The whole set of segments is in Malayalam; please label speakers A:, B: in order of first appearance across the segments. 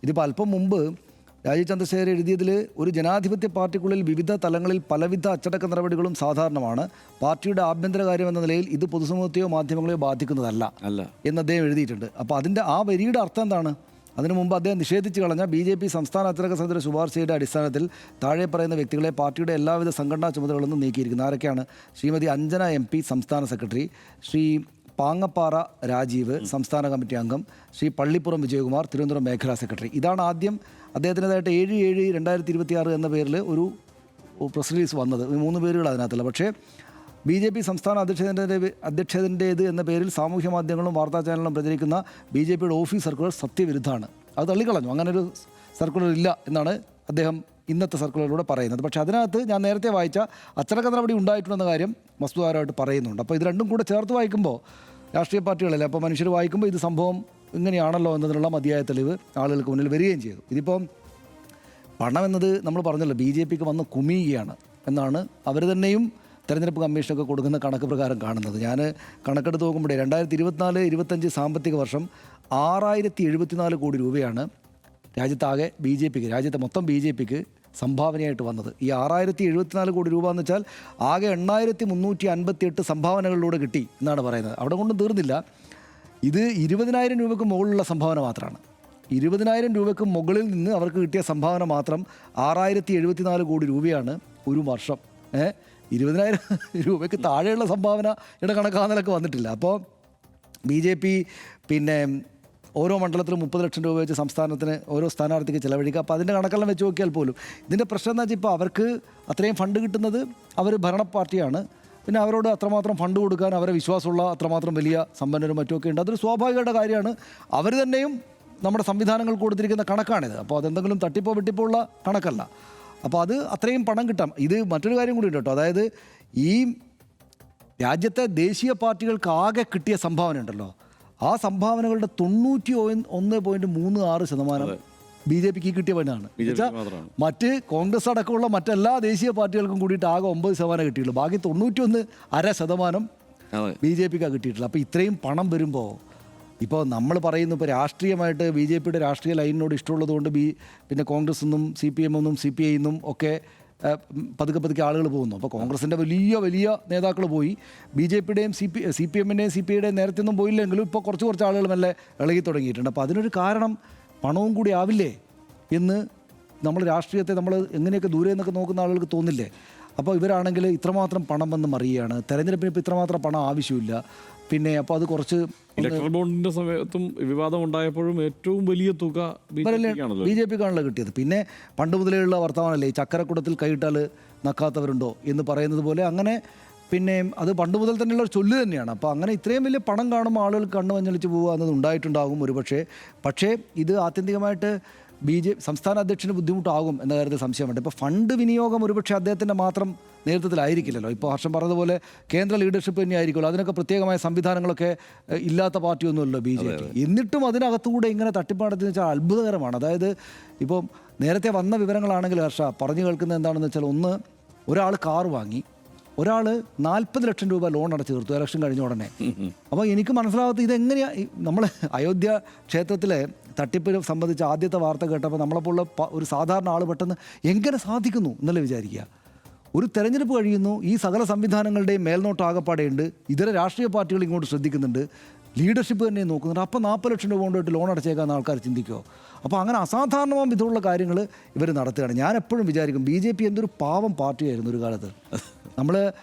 A: ഇതിപ്പോൾ അല്പം മുമ്പ് രാജീവ് ചന്ദ്രശേഖർ എഴുതിയതിൽ ഒരു ജനാധിപത്യ പാർട്ടിക്കുള്ളിൽ വിവിധ തലങ്ങളിൽ പലവിധ അച്ചടക്ക നടപടികളും സാധാരണമാണ്. പാർട്ടിയുടെ ആഭ്യന്തര കാര്യം എന്ന നിലയിൽ ഇത് പൊതുസമൂഹത്തെയോ മാധ്യമങ്ങളെയോ ബാധിക്കുന്നതല്ല എന്ന് അദ്ദേഹം എഴുതിയിട്ടുണ്ട്. അപ്പോൾ അതിൻ്റെ ആ വരിയുടെ അർത്ഥം എന്താണ്? അതിനു മുമ്പ് അദ്ദേഹം നിഷേധിച്ച് കളഞ്ഞ BJP സംസ്ഥാന അച്ചടക്ക സമിതിയുടെ ശുപാർശയുടെ അടിസ്ഥാനത്തിൽ താഴെ പറയുന്ന വ്യക്തികളെ പാർട്ടിയുടെ എല്ലാവിധ സംഘടനാ ചുമതലകളിൽ നിന്നും നീക്കിയിരിക്കുന്നു. ആരൊക്കെയാണ്? ശ്രീമതി അഞ്ജന MP സംസ്ഥാന സെക്രട്ടറി, ശ്രീ പാങ്ങപ്പാറ രാജീവ് സംസ്ഥാന കമ്മിറ്റി അംഗം, ശ്രീ പള്ളിപ്പുറം വിജയകുമാർ തിരുവനന്തപുരം മേഖലാ സെക്രട്ടറി. ഇതാണ് ആദ്യം അദ്ദേഹത്തിൻ്റെതായിട്ട് 7/7/2026 എന്ന പേരിൽ ഒരു പ്രസ് റിലീസ് വന്നത്. 3 പേരുകൾ അതിനകത്തല്ല. പക്ഷേ BJP സംസ്ഥാന അധ്യക്ഷൻ്റേത് എന്ന പേരിൽ സാമൂഹ്യ മാധ്യമങ്ങളും വാർത്താ ചാനലുകളും പ്രചരിക്കുന്ന BJPയുടെ ഓഫീസ് സർക്കുലർ സത്യവിരുദ്ധമാണ്. അത് തള്ളിക്കളഞ്ഞു. അങ്ങനെ ഒരു സർക്കുലർ ഇല്ല എന്നാണ് അദ്ദേഹം ഇന്നത്തെ സർക്കുലറിലൂടെ പറയുന്നത്. പക്ഷേ അതിനകത്ത് ഞാൻ നേരത്തെ വായിച്ച അച്ചടക്ക നടപടി ഉണ്ടായിട്ടുണ്ടെന്ന കാര്യം വസ്തുതാപരമായിട്ട് പറയുന്നുണ്ട്. അപ്പോൾ ഇത് രണ്ടും കൂടെ ചേർത്ത് വായിക്കുമ്പോൾ രാഷ്ട്രീയ പാർട്ടികളല്ലേ, അപ്പോൾ മനുഷ്യർ വായിക്കുമ്പോൾ ഇത് സംഭവം ഇങ്ങനെയാണല്ലോ എന്നതിനുള്ള മതിയായ തെളിവ് ആളുകൾക്ക് മുന്നിൽ വരികയും ചെയ്തു. ഇതിപ്പം പണം എന്നത് നമ്മൾ പറഞ്ഞല്ലോ BJPക്ക് വന്ന് കുമിയുകയാണ് എന്നാണ് അവർ തന്നെയും തെരഞ്ഞെടുപ്പ് കമ്മീഷനൊക്കെ കൊടുക്കുന്ന കണക്ക് പ്രകാരം കാണുന്നത്. ഞാൻ കണക്കെടുത്ത് നോക്കുമ്പോഴേ 2024-25 സാമ്പത്തിക വർഷം 6074 കോടി രൂപയാണ് രാജ്യത്താകെ രാജ്യത്തെ മൊത്തം BJPക്ക് സംഭാവനയായിട്ട് വന്നത്. ഈ 6074 കോടി രൂപ എന്ന് വെച്ചാൽ ആകെ 8358 സംഭാവനകളിലൂടെ കിട്ടി എന്നാണ് പറയുന്നത്. അവിടെ കൊണ്ടും തീർന്നില്ല. ഇത് 20,000 രൂപയ്ക്ക് മുകളിലുള്ള സംഭാവന മാത്രമാണ്. 20,000 രൂപയ്ക്ക് മുകളിൽ നിന്ന് അവർക്ക് കിട്ടിയ സംഭാവന മാത്രം 6074 കോടി രൂപയാണ് ഒരു വർഷം. 20,000 രൂപയ്ക്ക് താഴെയുള്ള സംഭാവനയുടെ കണക്കാന്നലൊക്കെ വന്നിട്ടില്ല. അപ്പോൾ BJP പിന്നെ ഓരോ മണ്ഡലത്തിലും 30 ലക്ഷം രൂപ വെച്ച് സംസ്ഥാനത്തിന് ഓരോ സ്ഥാനാർത്ഥിക്ക് ചിലവഴിക്കുക. അപ്പോൾ അതിൻ്റെ കണക്കെല്ലാം വെച്ച് നോക്കിയാൽ പോലും ഇതിൻ്റെ പ്രശ്നം എന്താ വെച്ചാൽ ഇപ്പോൾ അവർക്ക് അത്രയും ഫണ്ട് കിട്ടുന്നത് അവർ ഭരണ പാർട്ടിയാണ്. പിന്നെ അവരോട് അത്രമാത്രം ഫണ്ട് കൊടുക്കാൻ അവരെ വിശ്വാസമുള്ള അത്രമാത്രം വലിയ സമ്പന്നരും മറ്റുമൊക്കെ ഉണ്ട്. അതൊരു സ്വാഭാവികമായിട്ട് കാര്യമാണ്. അവർ തന്നെയും നമ്മുടെ സംവിധാനങ്ങൾ കൊടുത്തിരിക്കുന്ന കണക്കാണിത്. അപ്പോൾ അതെന്തെങ്കിലും തട്ടിപ്പോ വെട്ടിപ്പോ ഉള്ള കണക്കല്ല. അപ്പോൾ അത് അത്രയും പണം കിട്ടാം. ഇത് മറ്റൊരു കാര്യം കൂടി ഉണ്ട് കേട്ടോ. അതായത് ഈ രാജ്യത്തെ ദേശീയ പാർട്ടികൾക്ക് ആകെ കിട്ടിയ സംഭാവന ഉണ്ടല്ലോ, ആ സംഭാവനകളുടെ 91.36% BJPക്ക് കിട്ടിയ പണിയാണ്. മറ്റ് കോൺഗ്രസ് അടക്കമുള്ള മറ്റെല്ലാ ദേശീയ പാർട്ടികൾക്കും കൂടിയിട്ട് ആകെ 9% കിട്ടിയുള്ളൂ. ബാക്കി 91.5% BJPക്കാണ് കിട്ടിയിട്ടുള്ളത്. അപ്പോൾ ഇത്രയും പണം വരുമ്പോൾ ഇപ്പോൾ നമ്മൾ പറയുന്നു, ഇപ്പോൾ രാഷ്ട്രീയമായിട്ട് BJPയുടെ രാഷ്ട്രീയ ലൈനിനോട് ഇഷ്ടമുള്ളത് കൊണ്ട് പിന്നെ കോൺഗ്രസ് നിന്നും CPM നിന്നും CPI നിന്നും ഒക്കെ പതുക്കെ ആളുകൾ പോകുന്നു. അപ്പോൾ കോൺഗ്രസിൻ്റെ വലിയ നേതാക്കൾ പോയി, BJPയുടെയും CPMൻ്റെയും CPIയുടെയും നേരത്തെ ഒന്നും പോയില്ലെങ്കിലും ഇപ്പോൾ കുറച്ച് ആളുകൾ മെല്ലെ ഇളകി തുടങ്ങിയിട്ടുണ്ട്. അപ്പോൾ അതിനൊരു കാരണം പണവും കൂടി ആവില്ലേ എന്ന് നമ്മൾ രാഷ്ട്രീയത്തെ നമ്മൾ എങ്ങനെയൊക്കെ ദൂരെ നിന്നൊക്കെ നോക്കുന്ന ആളുകൾക്ക് തോന്നില്ലേ? അപ്പോൾ ഇവരാണെങ്കിൽ ഇത്രമാത്രം പണം വന്ന് മറിയുകയാണ്. തെരഞ്ഞെടുപ്പിന് ഇപ്പോൾ ഇത്രമാത്രം പണം ആവശ്യമില്ല. പിന്നെ അപ്പോൾ അത് കുറച്ച്
B: ഇലക്ട്രൽ ബോണ്ടിൻ്റെ സമയത്തും വിവാദം ഉണ്ടായപ്പോഴും ഏറ്റവും വലിയ തുക
A: BJPക്കാണല്ലോ കിട്ടിയത്. പിന്നെ പണ്ട് മുതലേയുള്ള വർത്തമാനമല്ലേ, ഈ ചക്കരക്കുടത്തിൽ കൈയിട്ടാൽ നക്കാത്തവരുണ്ടോ എന്ന് പറയുന്നത് പോലെ. അങ്ങനെ പിന്നെ അത് പണ്ട് മുതൽ തന്നെയുള്ള ഒരു ചൊല്ല് തന്നെയാണ്. അപ്പോൾ അങ്ങനെ ഇത്രയും വലിയ പണം കാണുമ്പോൾ ആളുകൾ കണ്ണ് മഞ്ഞളിച്ച് പോകുക എന്നത് ഉണ്ടായിട്ടുണ്ടാകും ഒരുപക്ഷെ. പക്ഷേ ഇത് ആത്യന്തികമായിട്ട് സംസ്ഥാന അധ്യക്ഷന് ബുദ്ധിമുട്ടാകും എന്ന കാര്യത്തിൽ സംശയമുണ്ട്. ഇപ്പോൾ ഫണ്ട് വിനിയോഗം ഒരുപക്ഷെ അദ്ദേഹത്തിൻ്റെ മാത്രം നേതൃത്വത്തിലായിരിക്കില്ലല്ലോ. ഇപ്പോൾ ഹർഷം പറഞ്ഞതുപോലെ കേന്ദ്ര ലീഡർഷിപ്പ് തന്നെ ആയിരിക്കുമല്ലോ. അതിനൊക്കെ പ്രത്യേകമായ സംവിധാനങ്ങളൊക്കെ ഇല്ലാത്ത പാർട്ടിയൊന്നുമല്ലോ BJP. എന്നിട്ടും അതിനകത്തുകൂടെ ഇങ്ങനെ തട്ടിപ്പ് നടത്തിയെന്ന് വെച്ചാൽ അത്ഭുതകരമാണ്. അതായത് ഇപ്പോൾ നേരത്തെ വന്ന വിവരങ്ങളാണെങ്കിൽ ഹർഷ പറഞ്ഞു കേൾക്കുന്നത് എന്താണെന്ന് വെച്ചാൽ, ഒരാൾ കാർ വാങ്ങി, ഒരാൾ 40 ലക്ഷം രൂപ ലോൺ അടച്ചു തീർത്തു ഇലക്ഷൻ കഴിഞ്ഞ ഉടനെ. അപ്പോൾ എനിക്ക് മനസ്സിലാകാത്ത ഇതെങ്ങനെയാണ് നമ്മൾ അയോധ്യ ക്ഷേത്രത്തിലെ തട്ടിപ്പ് സംബന്ധിച്ച് ആദ്യത്തെ വാർത്ത കേട്ടപ്പോൾ നമ്മളെപ്പോലുള്ള ഒരു സാധാരണ ആൾ പെട്ടെന്ന് എങ്ങനെ സാധിക്കുന്നു എന്നല്ലേ വിചാരിക്കുക. ഒരു തെരഞ്ഞെടുപ്പ് കഴിയുന്നു, ഈ സകല സംവിധാനങ്ങളുടെയും മേൽനോട്ടം ആകപ്പാടെയുണ്ട്, ഇതര രാഷ്ട്രീയ പാർട്ടികൾ ഇങ്ങോട്ട് ശ്രദ്ധിക്കുന്നുണ്ട്, ലീഡർഷിപ്പ് തന്നെ നോക്കുന്നുണ്ട്. അപ്പോൾ 40 ലക്ഷം രൂപ കൊണ്ടുപോയിട്ട് ലോൺ അടച്ചേക്കാന്ന് ആൾക്കാർ ചിന്തിക്കുമോ? അപ്പോൾ അങ്ങനെ അസാധാരണമായ വിധമുള്ള കാര്യങ്ങൾ ഇവർ നടത്തുകയാണ്. ഞാൻ എപ്പോഴും വിചാരിക്കും BJP എന്തൊരു പാവം പാർട്ടിയായിരുന്നു ഒരു കാലത്ത്. നമ്മൾ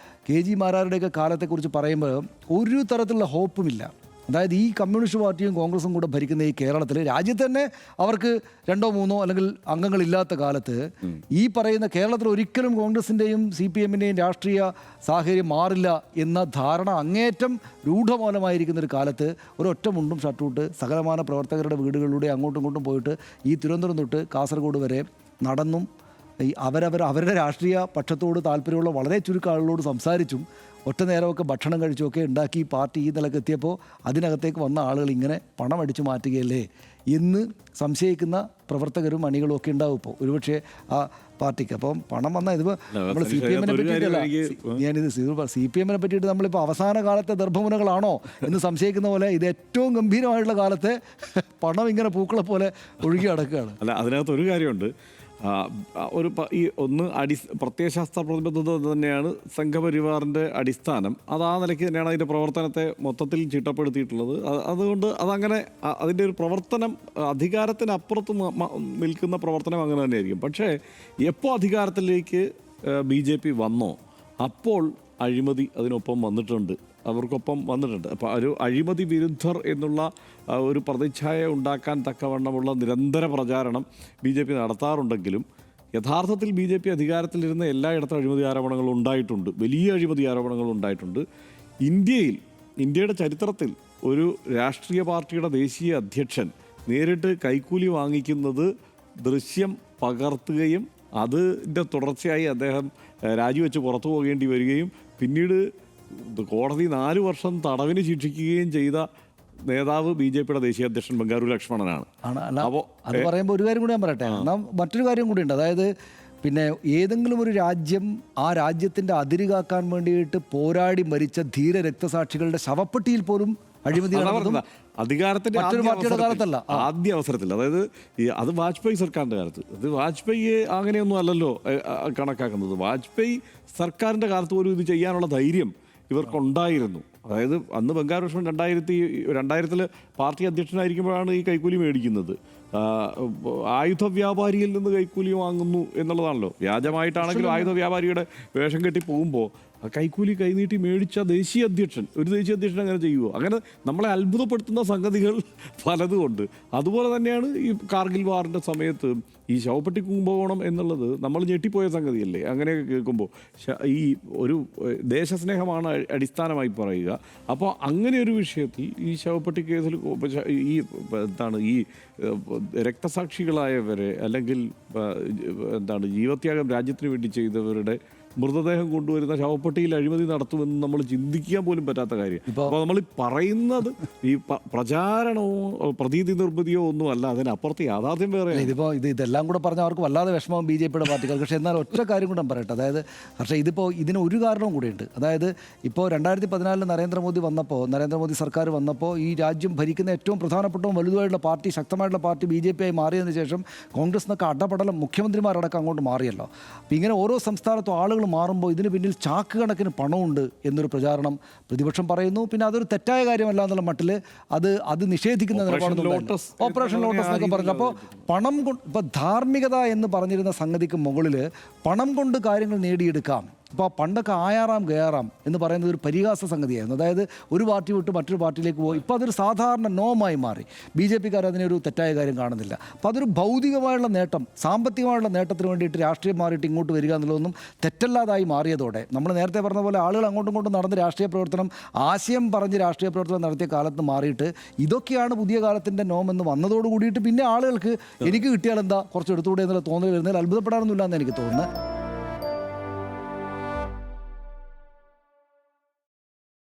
A: KG മാരാരുടെയൊക്കെ കാലത്തെക്കുറിച്ച് പറയുമ്പോൾ ഒരു തരത്തിലുള്ള ഹോപ്പുമില്ല. അതായത് ഈ കമ്മ്യൂണിസ്റ്റ് പാർട്ടിയും കോൺഗ്രസും കൂടെ ഭരിക്കുന്ന ഈ കേരളത്തിൽ, രാജ്യത്ത് തന്നെ അവർക്ക് 2-3 അല്ലെങ്കിൽ അംഗങ്ങളില്ലാത്ത കാലത്ത്, ഈ പറയുന്ന കേരളത്തിൽ ഒരിക്കലും കോൺഗ്രസിൻ്റെയും CPMൻ്റെയും രാഷ്ട്രീയ സാഹചര്യം മാറില്ല എന്ന ധാരണ അങ്ങേറ്റം രൂഢമൂലമായിരിക്കുന്നൊരു കാലത്ത് ഒരൊറ്റ മുണ്ടും ഷർട്ടുമിട്ട് സകലമാന പ്രവർത്തകരുടെ വീടുകളിലൂടെ അങ്ങോട്ടും ഇങ്ങോട്ടും പോയിട്ട് ഈ തിരുവനന്തപുരം തൊട്ട് കാസർഗോഡ് വരെ നടന്നും ഈ അവരുടെ രാഷ്ട്രീയ പക്ഷത്തോട് താല്പര്യമുള്ള വളരെ ചുരുക്കം ആളുകളോട് സംസാരിച്ചും ഒറ്റ നേരമൊക്കെ ഭക്ഷണം കഴിച്ചുമൊക്കെ ഉണ്ടാക്കി പാർട്ടി ഈ നിലക്ക് എത്തിയപ്പോൾ അതിനകത്തേക്ക് വന്ന ആളുകൾ ഇങ്ങനെ പണം അടിച്ചു മാറ്റുകയല്ലേ എന്ന് സംശയിക്കുന്ന പ്രവർത്തകരും അണികളും ഒക്കെ ഉണ്ടാവും ഇപ്പോൾ ഒരുപക്ഷെ ആ പാർട്ടിക്ക്. അപ്പം പണം വന്നാൽ ഇതിപ്പോൾ നമ്മൾ സി പി എമ്മിനെ പറ്റിയിട്ടല്ല, ഞാനിത് സി പി എമ്മിനെ പറ്റിയിട്ട് നമ്മളിപ്പോൾ അവസാന കാലത്തെ ദർഭമുനകളാണോ എന്ന് സംശയിക്കുന്ന പോലെ ഇത് ഏറ്റവും ഗംഭീരമായിട്ടുള്ള കാലത്തെ പണം ഇങ്ങനെ പൂക്കളെ പോലെ ഒഴുകി നടക്കുകയാണ്.
B: അല്ല, അതിനകത്ത് ഒരു കാര്യമുണ്ട്. ഈ ഒന്ന് പ്രത്യയശാസ്ത്ര പ്രതിബദ്ധത തന്നെയാണ് സംഘപരിവാറിൻ്റെ അടിസ്ഥാനം. അത് ആ നിലയ്ക്ക് തന്നെയാണ് അതിൻ്റെ പ്രവർത്തനത്തെ മൊത്തത്തിൽ ചിട്ടപ്പെടുത്തിയിട്ടുള്ളത്. അതുകൊണ്ട് അതങ്ങനെ അതിൻ്റെ ഒരു പ്രവർത്തനം അധികാരത്തിനപ്പുറത്ത് നിൽക്കുന്ന പ്രവർത്തനം അങ്ങനെ തന്നെയായിരിക്കും. പക്ഷേ എപ്പോൾ അധികാരത്തിലേക്ക് BJP വന്നോ അപ്പോൾ അഴിമതി അതിനൊപ്പം വന്നിട്ടുണ്ട്, അവർക്കൊപ്പം വന്നിട്ടുണ്ട്. അപ്പോൾ ഒരു അഴിമതി വിരുദ്ധർ എന്നുള്ള ഒരു പ്രതിച്ഛായ ഉണ്ടാക്കാൻ തക്കവണ്ണമുള്ള നിരന്തര പ്രചാരണം BJP നടത്താറുണ്ടെങ്കിലും യഥാർത്ഥത്തിൽ BJP അധികാരത്തിലിരുന്ന എല്ലായിടത്തും അഴിമതി ആരോപണങ്ങൾ ഉണ്ടായിട്ടുണ്ട്, വലിയ അഴിമതി ആരോപണങ്ങൾ ഉണ്ടായിട്ടുണ്ട്. ഇന്ത്യയുടെ ചരിത്രത്തിൽ ഒരു രാഷ്ട്രീയ പാർട്ടിയുടെ ദേശീയ അധ്യക്ഷൻ നേരിട്ട് കൈക്കൂലി വാങ്ങിക്കുന്നത് ദൃശ്യം പകർത്തുകയും അതിൻ്റെ തുടർച്ചയായി അദ്ദേഹം രാജിവെച്ച് പുറത്തു പോകേണ്ടി വരികയും പിന്നീട് കോടതി 4 വർഷം തടവിന് ശിക്ഷിക്കുകയും ചെയ്ത നേതാവ് BJPയുടെ ദേശീയ അധ്യക്ഷൻ ബംഗാരു ലക്ഷ്മണനാണ്.
A: അപ്പോൾ അത് പറയുമ്പോൾ ഒരു കാര്യം കൂടി ഞാൻ പറയട്ടെ. എന്നാൽ മറ്റൊരു കാര്യം കൂടിയുണ്ട്. അതായത് പിന്നെ ഏതെങ്കിലും ഒരു രാജ്യം ആ രാജ്യത്തിൻ്റെ അതിര് കാക്കാൻ വേണ്ടിയിട്ട് പോരാടി മരിച്ച ധീര രക്തസാക്ഷികളുടെ ശവപ്പെട്ടിയിൽ പോലും അഴിമതി
B: അധികാരത്തിന്റെ ആദ്യ അവസരത്തിൽ, അതായത് അത് വാജ്പേയി സർക്കാരിൻ്റെ കാലത്ത്, അത് വാജ്പേയി അങ്ങനെയൊന്നും അല്ലല്ലോ കണക്കാക്കുന്നത്. വാജ്പേയി സർക്കാരിൻ്റെ കാലത്ത് പോലും ഇത് ചെയ്യാനുള്ള ധൈര്യം ഇവർക്കുണ്ടായിരുന്നു. അതായത് അന്ന് ബംഗാരു ലക്ഷ്മൺ 2000-ൽ പാർട്ടി അധ്യക്ഷനായിരിക്കുമ്പോഴാണ് ഈ കൈക്കൂലി മേടിക്കുന്നത്. ആയുധ വ്യാപാരിയിൽ നിന്ന് കൈക്കൂലി വാങ്ങുന്നു എന്നുള്ളതാണല്ലോ. വ്യാജമായിട്ടാണെങ്കിലും ആയുധ വ്യാപാരിയുടെ വേഷം കെട്ടി പോകുമ്പോൾ കൈക്കൂലി കൈനീട്ടി മേടിച്ച ഒരു ദേശീയ അധ്യക്ഷൻ അങ്ങനെ ചെയ്യുമോ? അങ്ങനെ നമ്മളെ അത്ഭുതപ്പെടുത്തുന്ന സംഗതികൾ പലതുമുണ്ട്. അതുപോലെ തന്നെയാണ് ഈ കാർഗിൽ വാറിൻ്റെ സമയത്ത് ഈ ശവപ്പെട്ടി കുംഭകോണം എന്നുള്ളത് നമ്മൾ ഞെട്ടിപ്പോയ സംഗതിയല്ലേ അങ്ങനെയൊക്കെ കേൾക്കുമ്പോൾ. ഈ ഒരു ദേശസ്നേഹമാണ് അടിസ്ഥാനമായി പറയുക. അപ്പോൾ അങ്ങനെ ഒരു വിഷയത്തിൽ ഈ ശവപ്പെട്ടി കേസിൽ ഈ ഈ രക്തസാക്ഷികളായവരെ അല്ലെങ്കിൽ ജീവത്യാഗം രാജ്യത്തിന് വേണ്ടി ചെയ്തവരുടെ മൃതദേഹം കൊണ്ടുവരുന്ന ശവപ്പെട്ടിയിൽ അഴിമതി നടത്തുമെന്ന് നമ്മൾ ചിന്തിക്കാൻ പോലും പറ്റാത്ത കാര്യം. അപ്പോൾ നമ്മൾ പറയുന്നത് ഈ പ്രചാരണമോ പ്രതീതി നിർമ്മിതിയോ ഒന്നും അല്ല, അതിനപ്പുറത്ത് യാഥാർത്ഥ്യം വേറെ.
A: ഇതെല്ലാം കൂടെ പറഞ്ഞാൽ അവർക്ക് വല്ലാതെ വിഷമം BJPയുടെ പാർട്ടികൾ. പക്ഷേ എന്നാൽ ഒറ്റ കാര്യം കൂടെ പറയട്ടെ. അതായത് പക്ഷേ ഇതിന് ഒരു കാരണവും കൂടിയുണ്ട്. അതായത് ഇപ്പോൾ 2014 നരേന്ദ്രമോദി സർക്കാർ വന്നപ്പോൾ ഈ രാജ്യം ഭരിക്കുന്ന ഏറ്റവും പ്രധാനപ്പെട്ടവും വലുതുമായിട്ടുള്ള പാർട്ടി, ശക്തമായിട്ടുള്ള പാർട്ടി BJP ആയി മാറിയതിന് ശേഷം കോൺഗ്രസ് എന്നൊക്കെ അടപടലം മുഖ്യമന്ത്രിമാരടക്കം അങ്ങോട്ട് മാറിയല്ലോ. അപ്പോൾ ഇങ്ങനെ ഓരോ സംസ്ഥാനത്തും ആളുകൾ മാറുമ്പോൾ ഇതിന് പിന്നിൽ ചാക്ക് കണക്കിന് പണമുണ്ട് എന്നൊരു പ്രചാരണം പ്രതിപക്ഷം പറയുന്നു. പിന്നെ അതൊരു തെറ്റായ കാര്യമല്ല എന്നുള്ള മട്ടിൽ അത് നിഷേധിക്കുന്ന നിലപാട് ഓപ്പറേഷൻ ലോട്ടസ് എന്നൊക്കെ പറഞ്ഞു. അപ്പോൾ പണം കൊണ്ട് ഇപ്പോൾ ധാർമ്മികത എന്ന് പറഞ്ഞിരുന്ന സംഗതിക്ക് മുകളിൽ പണം കൊണ്ട് കാര്യങ്ങൾ നേടിയെടുക്കാം. ഇപ്പോൾ പണ്ടൊക്കെ ആയാറാം ഗയാറാം എന്ന് പറയുന്നത് ഒരു പരിഹാസ സംഗതിയായിരുന്നു. അതായത് ഒരു പാർട്ടി വിട്ട് മറ്റൊരു പാർട്ടിയിലേക്ക് പോകും. ഇപ്പോൾ അതൊരു സാധാരണ നോമായി മാറി. BJPക്കാർ അതിനൊരു തെറ്റായ കാര്യം കാണുന്നില്ല. അപ്പോൾ അതൊരു ഭൗതികമായുള്ള നേട്ടം, സാമ്പത്തികമായുള്ള നേട്ടത്തിന് വേണ്ടിയിട്ട് രാഷ്ട്രീയം മാറിയിട്ട് ഇങ്ങോട്ട് വരിക എന്നുള്ളതൊന്നും തെറ്റല്ലാതായി മാറിയതോടെ നമ്മൾ നേരത്തെ പറഞ്ഞ പോലെ ആളുകൾ അങ്ങോട്ടും ഇങ്ങോട്ടും നടന്ന് രാഷ്ട്രീയ പ്രവർത്തനം, ആശയം പറഞ്ഞ് രാഷ്ട്രീയ പ്രവർത്തനം നടത്തിയ കാലത്ത് മാറിയിട്ട് ഇതൊക്കെയാണ് പുതിയ കാലത്തിൻ്റെ നോമെന്ന് വന്നതോട് കൂടിയിട്ട് പിന്നെ ആളുകൾക്ക് എനിക്ക് കിട്ടിയാൽ എന്താ കുറച്ച് എടുത്തുകൂടെ എന്നുള്ള തോന്നൽ വരുന്നതിൽ അത്ഭുതപ്പെടാനൊന്നുമില്ല എന്ന് എനിക്ക് തോന്നുന്നത്.